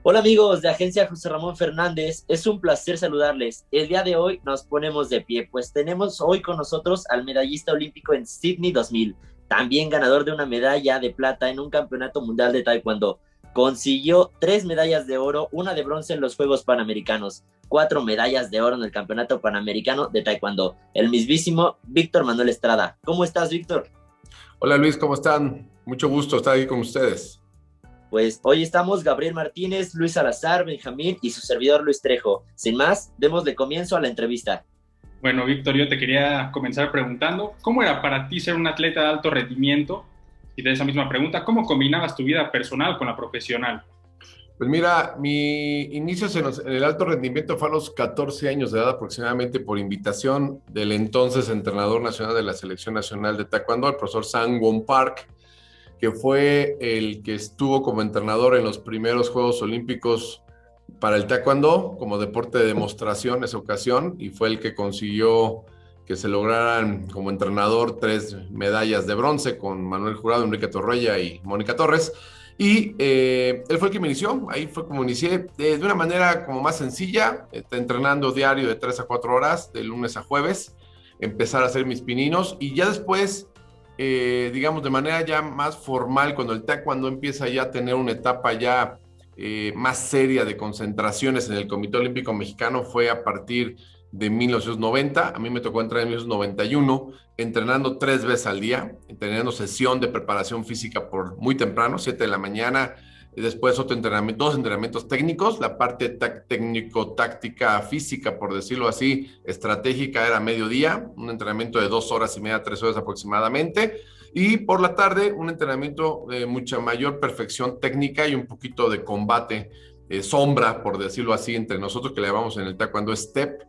Hola amigos de Agencia José Ramón Fernández, es un placer saludarles. El día de hoy nos ponemos de pie, pues tenemos hoy con nosotros al medallista olímpico en Sydney 2000, también ganador de una medalla de plata en un campeonato mundial de taekwondo. Consiguió 3 medallas de oro, una de bronce en los Juegos Panamericanos, 4 medallas de oro en el Campeonato Panamericano de Taekwondo. El mismísimo Víctor Manuel Estrada. ¿Cómo estás, Víctor? Hola Luis, ¿cómo están? Mucho gusto estar aquí con ustedes. Pues hoy estamos Gabriel Martínez, Luis Salazar, Benjamín y su servidor Luis Trejo. Sin más, démosle comienzo a la entrevista. Bueno, Víctor, yo te quería comenzar preguntando, ¿cómo era para ti ser un atleta de alto rendimiento? Y de esa misma pregunta, ¿cómo combinabas tu vida personal con la profesional? Pues mira, mi inicio en el alto rendimiento fue a los 14 años de edad aproximadamente por invitación del entonces entrenador nacional de la Selección Nacional de Taekwondo, el profesor Sang-Won Park, que fue el que estuvo como entrenador en los primeros Juegos Olímpicos para el Taekwondo como deporte de demostración en esa ocasión y fue el que consiguió que se lograran como entrenador 3 medallas de bronce con Manuel Jurado, Enrique Torreya y Mónica Torres. Y él fue el que me inició, ahí fue como inicié, de una manera como más sencilla, entrenando diario de 3 a 4 horas, de lunes a jueves, empezar a hacer mis pininos y ya después, digamos, de manera ya más formal, cuando el taekwondo empieza ya a tener una etapa ya más seria de concentraciones en el Comité Olímpico Mexicano, fue a partir de 1990, a mí me tocó entrar en 1991, entrenando 3 veces al día, teniendo sesión de preparación física por muy temprano, 7 de la mañana, y después otro entrenamiento, 2 entrenamientos técnicos, la parte técnico-táctica física, por decirlo así, estratégica era mediodía, un entrenamiento de 2 horas y media, 3 horas aproximadamente, y por la tarde un entrenamiento de mucha mayor perfección técnica y un poquito de combate, sombra, por decirlo así, entre nosotros que le llamamos en el taekwondo step,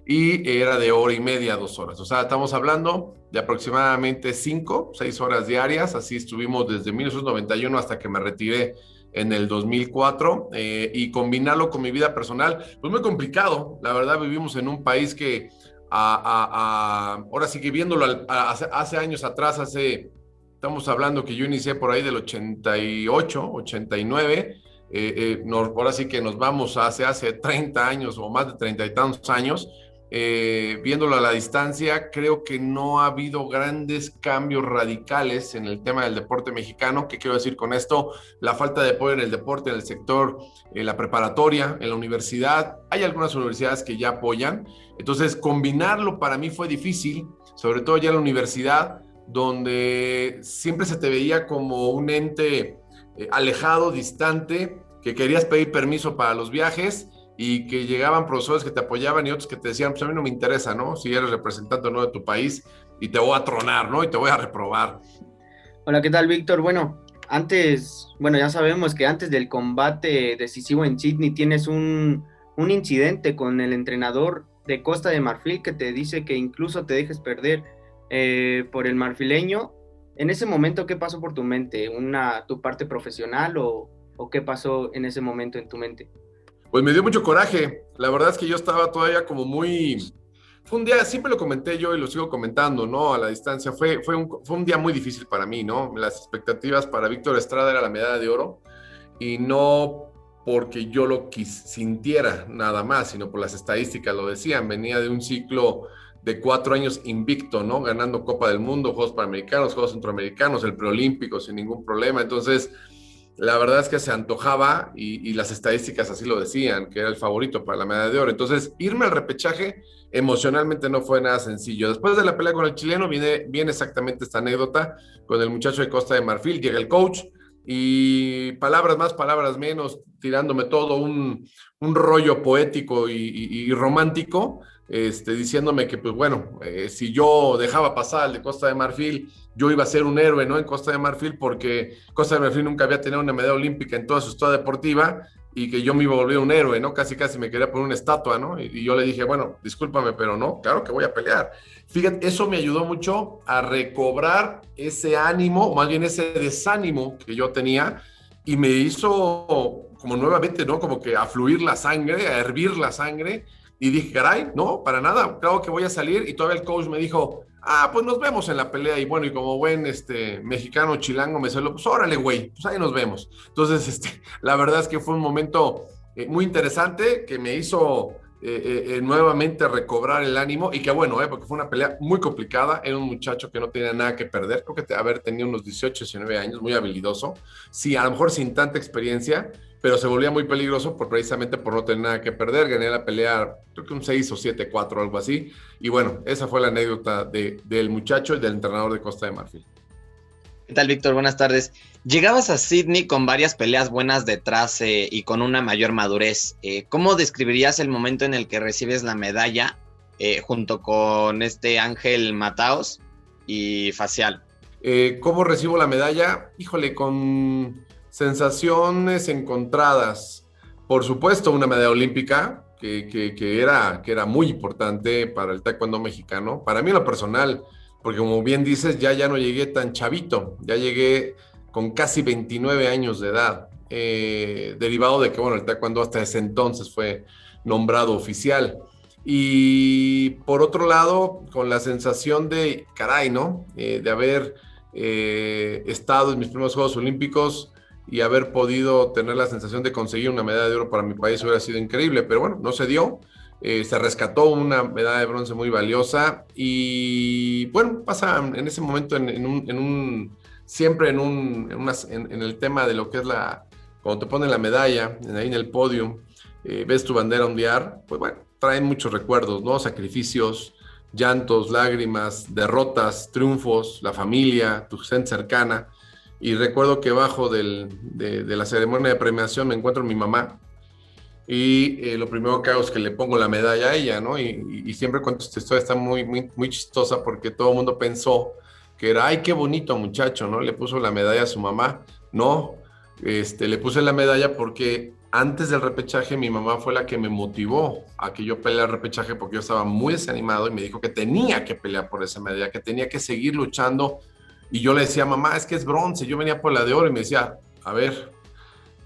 y era de 1 hora y media a 2 horas. O sea, estamos hablando de aproximadamente 5, 6 horas diarias. Así estuvimos desde 1991 hasta que me retiré en el 2004 y combinarlo con mi vida personal, pues muy complicado. La verdad, vivimos en un país que ahora sí que viéndolo hace años atrás, estamos hablando que yo inicié por ahí del 88, 89. Ahora sí que nos vamos hace 30 años o más de 30 y tantos años, viéndolo a la distancia, creo que no ha habido grandes cambios radicales en el tema del deporte mexicano. ¿Qué quiero decir con esto? La falta de apoyo en el deporte, en el sector, en la preparatoria, en la universidad. Hay algunas universidades que ya apoyan. Entonces, combinarlo para mí fue difícil, sobre todo ya en la universidad, donde siempre se te veía como un ente alejado, distante, que querías pedir permiso para los viajes y que llegaban profesores que te apoyaban y otros que te decían, pues a mí no me interesa, ¿no? Si eres representante o no de tu país y te voy a tronar, ¿no? Y te voy a reprobar. Hola, ¿qué tal, Víctor? Bueno, ya sabemos que antes del combate decisivo en Sydney tienes un incidente con el entrenador de Costa de Marfil que te dice que incluso te dejes perder por el marfileño. En ese momento, ¿qué pasó por tu mente? ¿Tu parte profesional o qué pasó en ese momento en tu mente? Pues me dio mucho coraje. La verdad es que yo estaba todavía como muy... Fue un día, siempre lo comenté yo y lo sigo comentando, ¿no? A la distancia. Fue un día muy difícil para mí, ¿no? Las expectativas para Víctor Estrada era la medalla de oro y no porque yo lo sintiera nada más, sino por las estadísticas lo decían. Venía de un ciclo de 4 años invicto, ¿no? Ganando Copa del Mundo, Juegos Panamericanos, Juegos Centroamericanos, el preolímpico sin ningún problema. Entonces, la verdad es que se antojaba y las estadísticas así lo decían, que era el favorito para la medalla de oro. Entonces, irme al repechaje emocionalmente no fue nada sencillo. Después de la pelea con el chileno viene exactamente esta anécdota con el muchacho de Costa de Marfil, llega el coach y palabras más, palabras menos, tirándome todo un rollo poético y romántico, diciéndome que, pues bueno, si yo dejaba pasar al de Costa de Marfil, yo iba a ser un héroe, ¿no? En Costa de Marfil, porque Costa de Marfil nunca había tenido una medalla olímpica en toda su historia deportiva y que yo me iba a volver un héroe, ¿no? Casi, casi me quería poner una estatua, ¿no? Y yo le dije, bueno, discúlpame, pero no, claro que voy a pelear. Fíjate, eso me ayudó mucho a recobrar ese ánimo, o más bien ese desánimo que yo tenía, y me hizo como nuevamente, ¿no? Como que a fluir la sangre, a hervir la sangre, y dije, caray, no, para nada, claro que voy a salir, y todavía el coach me dijo, Pues nos vemos en la pelea. Y bueno, y como buen mexicano chilango me salió, pues órale, güey, pues ahí nos vemos. Entonces, la verdad es que fue un momento muy interesante que me hizo nuevamente recobrar el ánimo y que bueno, porque fue una pelea muy complicada. Era un muchacho que no tenía nada que perder. Creo que haber tenido unos 18, 19 años, muy habilidoso. Sí, a lo mejor sin tanta experiencia, pero se volvía muy peligroso precisamente por no tener nada que perder. Gané la pelea, creo que un 6 o 7-4, algo así. Y bueno, esa fue la anécdota del muchacho y del entrenador de Costa de Marfil. ¿Qué tal, Víctor? Buenas tardes. Llegabas a Sydney con varias peleas buenas detrás y con una mayor madurez. ¿Cómo describirías el momento en el que recibes la medalla junto con Ángel Mataos y Facial? ¿Cómo recibo la medalla? Híjole, con sensaciones encontradas. Por supuesto, una medalla olímpica que era muy importante para el taekwondo mexicano. Para mí en lo personal, porque como bien dices, ya no llegué tan chavito, ya llegué con casi 29 años de edad, derivado de que, bueno, el taekwondo hasta ese entonces fue nombrado oficial. Y por otro lado, con la sensación de, caray, ¿no? De haber estado en mis primeros Juegos Olímpicos y haber podido tener la sensación de conseguir una medalla de oro para mi país hubiera sido increíble, pero bueno, no se dio. Se rescató una medalla de bronce muy valiosa y bueno, pasa en ese momento siempre en el tema de lo que es cuando te ponen la medalla ahí en el podio, ves tu bandera ondear, pues bueno, traen muchos recuerdos, ¿no? Sacrificios, llantos, lágrimas, derrotas, triunfos, la familia, tu gente cercana. Y recuerdo que bajo de la ceremonia de premiación me encuentro mi mamá y lo primero que hago es que le pongo la medalla a ella, ¿no? Y siempre cuento esta historia, está muy, muy, muy chistosa porque todo el mundo pensó que era, ay, qué bonito muchacho, ¿no? Le puso la medalla a su mamá. No, le puse la medalla porque antes del repechaje mi mamá fue la que me motivó a que yo peleara el repechaje porque yo estaba muy desanimado y me dijo que tenía que pelear por esa medalla, que tenía que seguir luchando. Y yo le decía, mamá, es que es bronce. Yo venía por la de oro y me decía, a ver,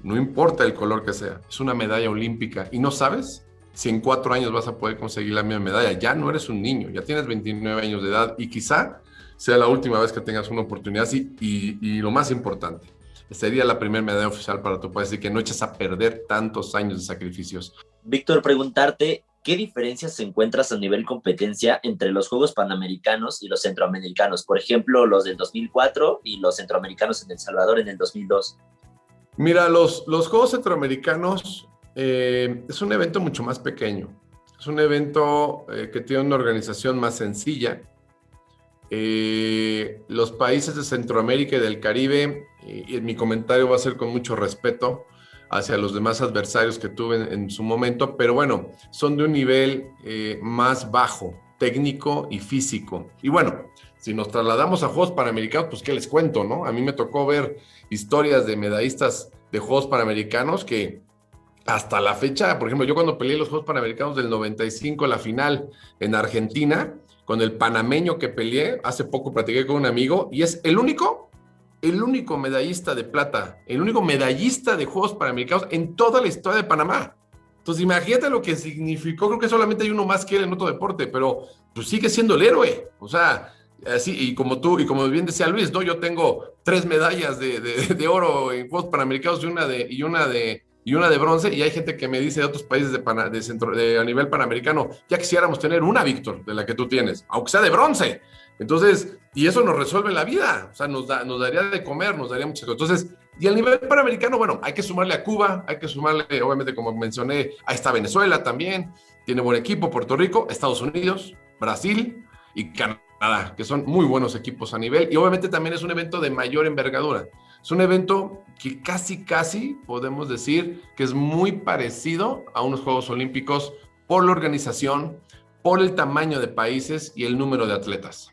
no importa el color que sea, es una medalla olímpica. ¿Y no sabes si en 4 años vas a poder conseguir la misma medalla? Ya no eres un niño, ya tienes 29 años de edad y quizá sea la última vez que tengas una oportunidad así. Y lo más importante, sería la primera medalla oficial para tu país y que no eches a perder tantos años de sacrificios. Víctor, preguntarte, ¿qué diferencias encuentras a nivel competencia entre los Juegos Panamericanos y los centroamericanos? Por ejemplo, los del 2004 y los centroamericanos en El Salvador en el 2002. Mira, los Juegos Centroamericanos es un evento mucho más pequeño. Es un evento que tiene una organización más sencilla. Los países de Centroamérica y del Caribe, y mi comentario va a ser con mucho respeto hacia los demás adversarios que tuve en su momento, pero bueno, son de un nivel más bajo, técnico y físico. Y bueno, si nos trasladamos a Juegos Panamericanos, pues qué les cuento, ¿no? A mí me tocó ver historias de medallistas de Juegos Panamericanos que hasta la fecha, por ejemplo, yo cuando peleé los Juegos Panamericanos del 95, la final en Argentina, con el panameño que peleé, hace poco platiqué con un amigo, y es el único medallista de plata, el único medallista de Juegos Panamericanos en toda la historia de Panamá. Entonces imagínate lo que significó, creo que solamente hay uno más que él en otro deporte, pero pues sigue siendo el héroe, o sea, así, y como tú, y como bien decía Luis, ¿no? Yo tengo 3 medallas de oro en Juegos Panamericanos y una de bronce, y hay gente que me dice de otros países a nivel panamericano, ya quisiéramos tener una, Víctor, de la que tú tienes, aunque sea de bronce. Entonces, y eso nos resuelve la vida, o sea, nos daría de comer, nos daría muchas cosas. Entonces, y al nivel panamericano, bueno, hay que sumarle a Cuba, hay que sumarle, obviamente, como mencioné, ahí está Venezuela también, tiene buen equipo, Puerto Rico, Estados Unidos, Brasil y Canadá, que son muy buenos equipos a nivel, y obviamente también es un evento de mayor envergadura. Es un evento que casi podemos decir que es muy parecido a unos Juegos Olímpicos por la organización, por el tamaño de países y el número de atletas.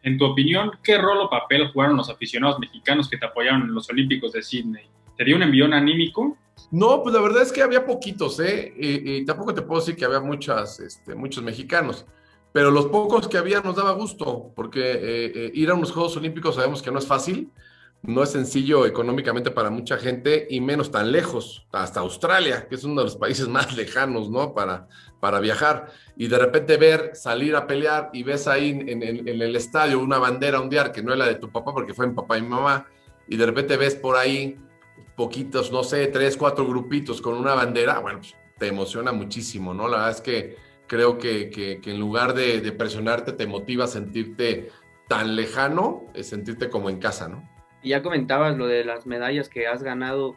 En tu opinión, ¿qué rol o papel jugaron los aficionados mexicanos que te apoyaron en los Olímpicos de Sydney? ¿Te dio un envión anímico? No, pues la verdad es que había poquitos, y tampoco te puedo decir que había muchos mexicanos, pero los pocos que había nos daba gusto, porque ir a unos Juegos Olímpicos sabemos que no es fácil, no es sencillo económicamente para mucha gente y menos tan lejos, hasta Australia, que es uno de los países más lejanos, ¿no? Para viajar. Y de repente ver salir a pelear y ves ahí en el estadio una bandera ondear que no es la de tu papá porque fue mi papá y mi mamá, y de repente ves por ahí poquitos, no sé, 3, 4 grupitos con una bandera, bueno, pues te emociona muchísimo, ¿no? La verdad es que creo que en lugar de presionarte te motiva a sentirte tan lejano, sentirte como en casa, ¿no? Y ya comentabas lo de las medallas que has ganado.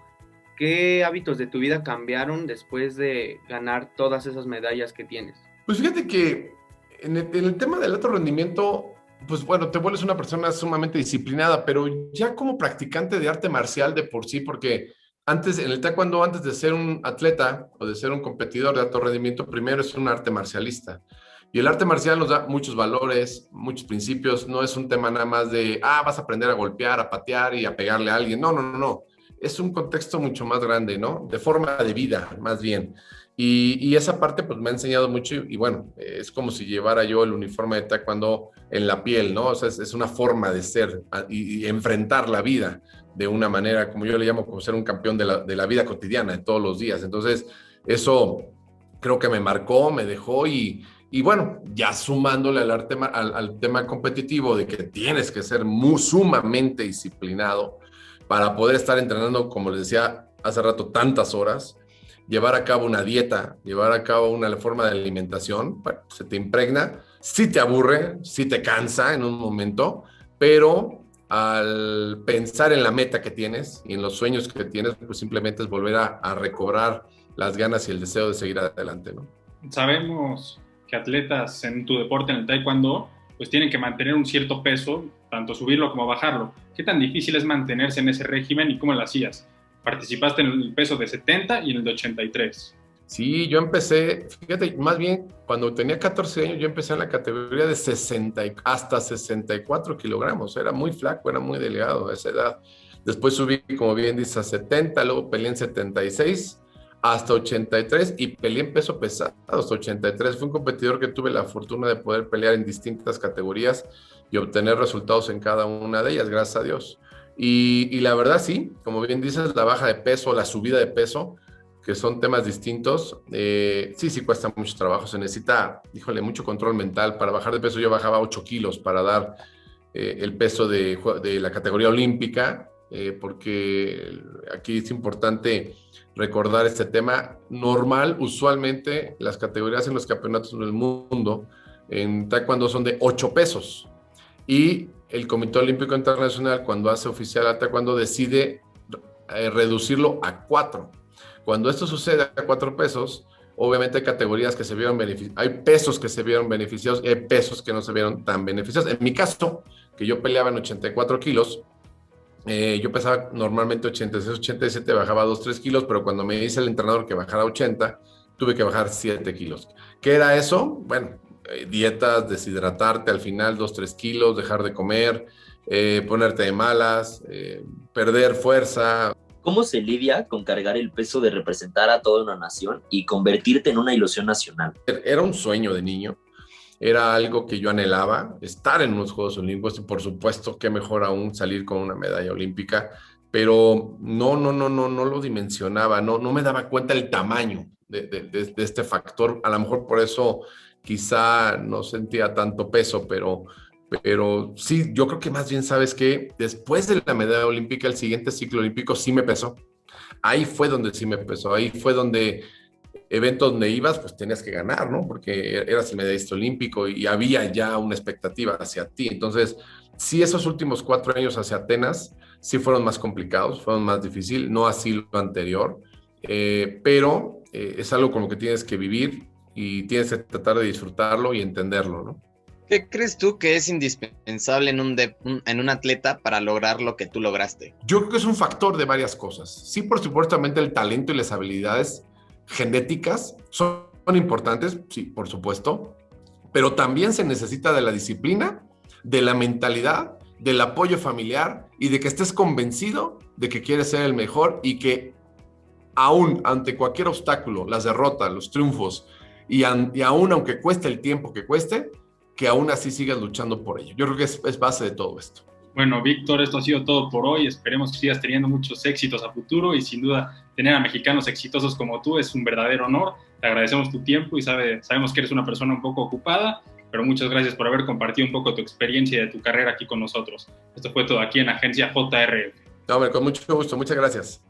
¿Qué hábitos de tu vida cambiaron después de ganar todas esas medallas que tienes? Pues fíjate que en el tema del alto rendimiento, pues bueno, te vuelves una persona sumamente disciplinada, pero ya como practicante de arte marcial de por sí, porque antes, en el taekwondo, antes de ser un atleta o de ser un competidor de alto rendimiento, primero es un arte marcialista. Y el arte marcial nos da muchos valores, muchos principios. No es un tema nada más de, vas a aprender a golpear, a patear y a pegarle a alguien. No, no, no, no. Es un contexto mucho más grande, ¿no? De forma de vida, más bien. Y esa parte, pues, me ha enseñado mucho. Y bueno, es como si llevara yo el uniforme de taekwondo en la piel, ¿no? O sea, es una forma de ser y enfrentar la vida de una manera, como yo le llamo, como ser un campeón de la vida cotidiana, de todos los días. Entonces, eso creo que me marcó, me dejó y bueno, ya sumándole al tema competitivo de que tienes que ser sumamente disciplinado para poder estar entrenando, como les decía hace rato, tantas horas, llevar a cabo una dieta, llevar a cabo una forma de alimentación, bueno, se te impregna, sí te aburre, sí te cansa en un momento, pero al pensar en la meta que tienes y en los sueños que tienes, pues simplemente es volver a recobrar las ganas y el deseo de seguir adelante, ¿no? Sabemos que atletas en tu deporte, en el taekwondo, pues tienen que mantener un cierto peso, tanto subirlo como bajarlo. ¿Qué tan difícil es mantenerse en ese régimen y cómo lo hacías? Participaste en el peso de 70 y en el de 83. Sí, yo empecé, fíjate, más bien cuando tenía 14 años, yo empecé en la categoría de 60 hasta 64 kilogramos. Era muy flaco, era muy delgado a esa edad. Después subí, como bien dices, a 70, luego peleé en 76 hasta 83 y peleé en peso pesado hasta 83. Fue un competidor que tuve la fortuna de poder pelear en distintas categorías y obtener resultados en cada una de ellas, gracias a Dios. Y la verdad sí, como bien dices, la baja de peso, la subida de peso, que son temas distintos, sí cuesta mucho trabajo, se necesita, híjole, mucho control mental. Para bajar de peso yo bajaba 8 kilos para dar el peso de la categoría olímpica, porque aquí es importante recordar este tema. Normal, usualmente las categorías en los campeonatos del mundo en taekwondo son de 8 pesos y el Comité Olímpico Internacional, cuando hace oficial a taekwondo, decide reducirlo a 4. Cuando esto sucede a 4 pesos, obviamente hay categorías que se vieron beneficiados, hay pesos que se vieron beneficiados y hay pesos que no se vieron tan beneficiados. En mi caso, que yo peleaba en 84 kilos, yo pesaba normalmente 86, 87, bajaba 2, 3 kilos, pero cuando me dice el entrenador que bajara 80, tuve que bajar 7 kilos. ¿Qué era eso? Bueno, dietas, deshidratarte al final 2, 3 kilos, dejar de comer, ponerte de malas, perder fuerza. ¿Cómo se lidia con cargar el peso de representar a toda una nación y convertirte en una ilusión nacional? Era un sueño de niño. Era algo que yo anhelaba, estar en unos Juegos Olímpicos y por supuesto qué mejor aún salir con una medalla olímpica, pero no lo dimensionaba, no me daba cuenta el tamaño de este factor. A lo mejor por eso quizá no sentía tanto peso, pero sí, yo creo que más bien sabes que después de la medalla olímpica, el siguiente ciclo olímpico sí me pesó. Ahí fue donde sí me pesó, ahí fue donde eventos donde ibas, pues tenías que ganar, ¿no? Porque eras el medallista olímpico y había ya una expectativa hacia ti. Entonces, sí, esos últimos 4 años hacia Atenas sí fueron más complicados, fueron más difíciles, no así lo anterior, pero es algo con lo que tienes que vivir y tienes que tratar de disfrutarlo y entenderlo, ¿no? ¿Qué crees tú que es indispensable en un atleta para lograr lo que tú lograste? Yo creo que es un factor de varias cosas. Sí, por supuestamente el talento y las habilidades genéticas son importantes, sí, por supuesto, pero también se necesita de la disciplina, de la mentalidad, del apoyo familiar y de que estés convencido de que quieres ser el mejor y que aún ante cualquier obstáculo, las derrotas, los triunfos y aún aunque cueste el tiempo que cueste, que aún así sigas luchando por ello. Yo creo que es base de todo esto. Bueno, Víctor, esto ha sido todo por hoy. Esperemos que sigas teniendo muchos éxitos a futuro y sin duda tener a mexicanos exitosos como tú es un verdadero honor. Te agradecemos tu tiempo y sabemos que eres una persona un poco ocupada, pero muchas gracias por haber compartido un poco tu experiencia y de tu carrera aquí con nosotros. Esto fue todo aquí en Agencia JRF. No, hombre, con mucho gusto. Muchas gracias.